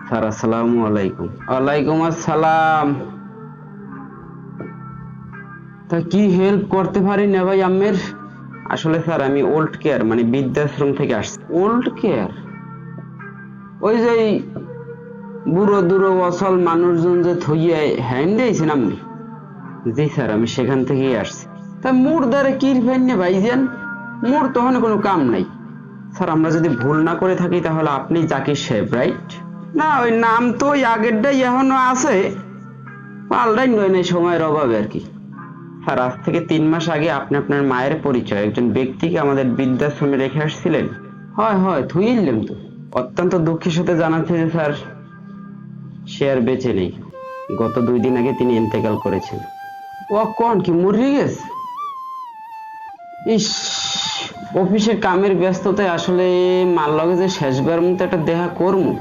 Sir আসসালামু আলাইকুম। ওয়ালাইকুম আসসালাম। তা কি হেল্প করতে পারি না ভাই আম্মের? আসলে স্যার আমি ওল্ড কেয়ার মানে বৃদ্ধাশ্রম থেকে আসছি। Old care? ওই যে এই বুড়ো দুড়ো অসল মানুষজন যে থইয়ে হ্যান্ড দিয়েছেন আপনি? জি স্যার আমি সেখান থেকেই আসছি। তা মোর দ্বারা কি ফেননে ভাইজান? মোর তখন কোনো কাম নাই। স্যার আমরা যদি ভুল না করে থাকি তাহলে আপনি জাকির সাহেব, রাইট? না ওই নাম তো ওই আগেরটাই এখনো আছে, পাল্টাই নয় নাই সময়ের অভাবে আর কি। স্যার আজ থেকে 3 মাস আগে আপনি আপনার মায়ের পরিচয় একজন ব্যক্তিকে আমাদের বৃদ্ধাশ্রমে রেখে আসছিলেন। হয় হয় থুইলাম তো। অত্যন্ত দুঃখের সাথে জানাচ্ছি যে স্যার সে আর বেঁচে নেই। গত 2 দিন আগে তিনি ইন্তেকাল করেছেন। ও কোন কি মরে গেছে? ইস, অফিসের কামের ব্যস্ততায় আসলে মার লগে যে শেষবার মতো একটা দেখা করমু